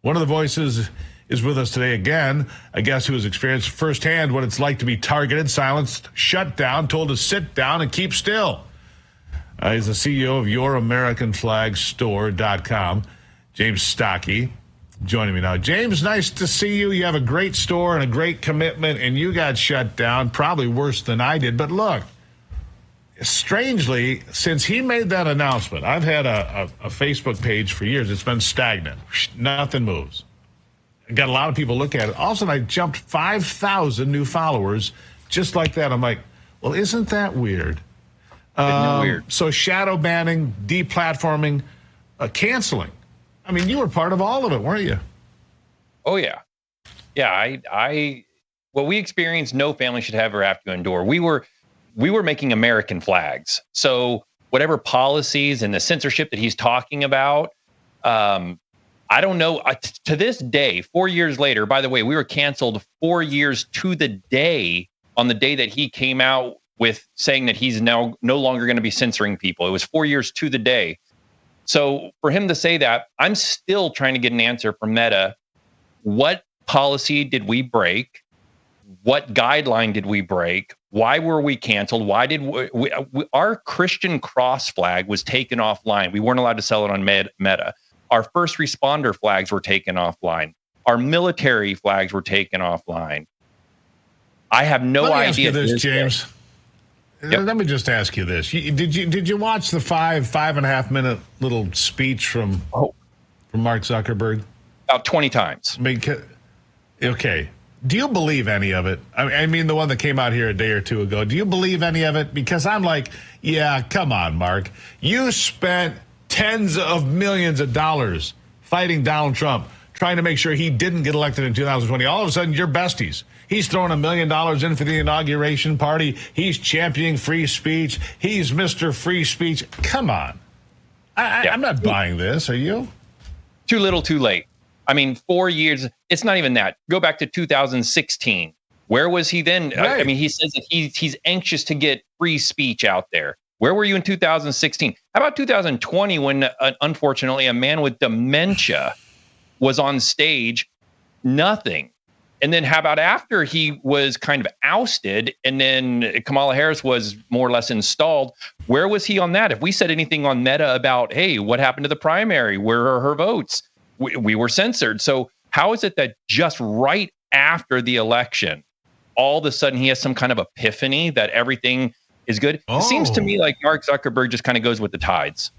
One of the voices is with us today again, a guest who has experienced firsthand what it's like to be targeted, silenced, shut down, told to sit down and keep still. He's the CEO of YourAmericanFlagStore.com, James Stockey, joining me now. James, nice to see you. You have a great store and a great commitment, and you got shut down, probably worse than I did. But look, strangely, since he made that announcement, I've had a Facebook page for years. It's been stagnant. Nothing moves. I got a lot of people look at it. All of a sudden, I jumped 5,000 new followers just like that. I'm like, well, isn't that weird? Weird. So shadow banning, deplatforming, canceling. I mean, you were part of all of it, weren't you? Oh, yeah. Yeah, what we experienced, no family should ever have to endure. We were making American flags. So whatever policies and the censorship that he's talking about, I don't know. To this day, 4 years later, by the way, we were canceled 4 years to the day on the day that he came out with saying that he's now no longer going to be censoring people. It was 4 years to the day. So for him to say that, I'm still trying to get an answer from Meta. What policy did we break? What guideline did we break? Why were we canceled? Why did our Christian cross flag was taken offline? We weren't allowed to sell it on Meta. Our first responder flags were taken offline. Our military flags were taken offline. I have no idea. Ask you this, James. Yep. Let me just ask you this: Did you watch the 5.5 minute little speech from Mark Zuckerberg? About 20 times. Okay. Do you believe any of it? I mean, the one that came out here a day or two ago. Do you believe any of it? Because I'm like, yeah, come on, Mark. You spent tens of millions of dollars fighting Donald Trump, trying to make sure he didn't get elected in 2020. All of a sudden, you're besties. He's throwing $1 million in for the inauguration party. He's championing free speech. He's Mr. Free Speech. Come on. I'm not buying this. Are you? Too little, too late. I mean, 4 years. It's not even that. Go back to 2016. Where was he then? Right. I mean, he says that he's anxious to get free speech out there. Where were you in 2016? How about 2020 when, unfortunately, a man with dementia was on stage? Nothing. And then how about after he was kind of ousted and then Kamala Harris was more or less installed? Where was he on that? If we said anything on Meta about, hey, what happened to the primary? Where are her votes? We were censored. So how is it that just right after the election, all of a sudden he has some kind of epiphany that everything is good? It seems to me like Mark Zuckerberg just kind of goes with the tides.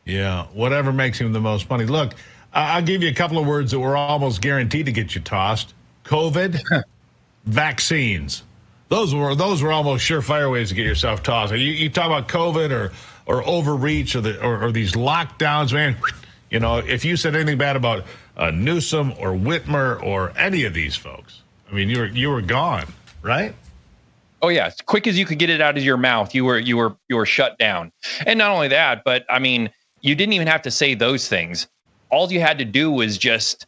Yeah, whatever makes him the most money. Look, I'll give you a couple of words that were almost guaranteed to get you tossed. COVID, vaccines. Those were almost surefire ways to get yourself tossed. You talk about COVID or overreach or these lockdowns, man. You know, if you said anything bad about Newsom or Whitmer or any of these folks, I mean, you were gone, right? Oh yeah, as quick as you could get it out of your mouth, you were shut down. And not only that, but I mean, you didn't even have to say those things. All you had to do was just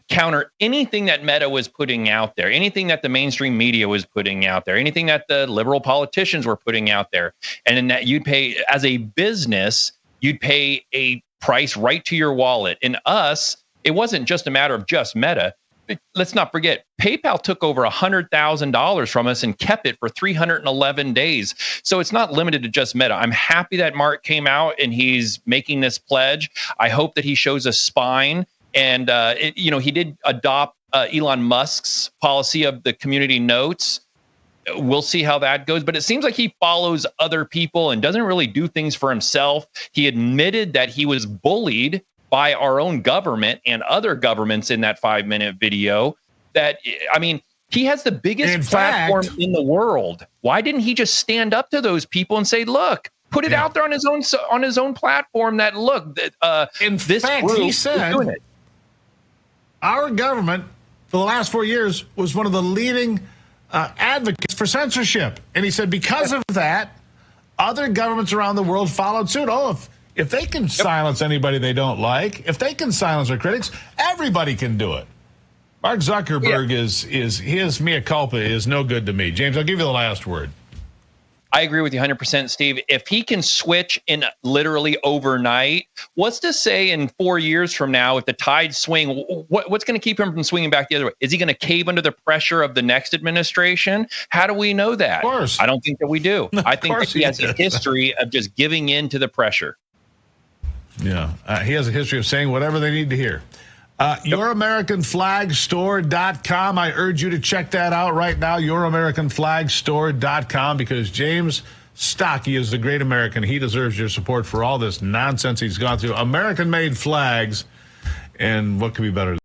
counter anything that Meta was putting out there, anything that the mainstream media was putting out there, anything that the liberal politicians were putting out there. And then that you'd pay, as a business, you'd pay a price right to your wallet. And us, it wasn't just a matter of just Meta. Let's not forget, PayPal took over $100,000 from us and kept it for 311 days. So it's not limited to just Meta. I'm happy that Mark came out and he's making this pledge. I hope that he shows a spine. And, he did adopt Elon Musk's policy of the community notes. We'll see how that goes. But it seems like he follows other people and doesn't really do things for himself. He admitted that he was bullied by our own government and other governments in that 5-minute video. That, I mean, he has the biggest platform in the world. Why didn't he just stand up to those people and say, look, put it out there on his own platform that, look, this group he said, is doing it. Our government for the last 4 years was one of the leading advocates for censorship. And he said because of that, other governments around the world followed suit. Oh, if they can silence anybody they don't like, if they can silence their critics, everybody can do it. Mark Zuckerberg is his mea culpa is no good to me. James, I'll give you the last word. I agree with you 100%, Steve. If he can switch in literally overnight, what's to say in 4 years from now, if the tides swing, what's going to keep him from swinging back the other way? Is he going to cave under the pressure of the next administration? How do we know that? Of course. I don't think that we do. I think that he has a history of just giving in to the pressure. Yeah, he has a history of saying whatever they need to hear. YourAmericanFlagStore.com. I urge you to check that out right now, YourAmericanFlagStore.com, because James Stocky is the great American. He deserves your support for all this nonsense he's gone through. American-made flags, and what could be better than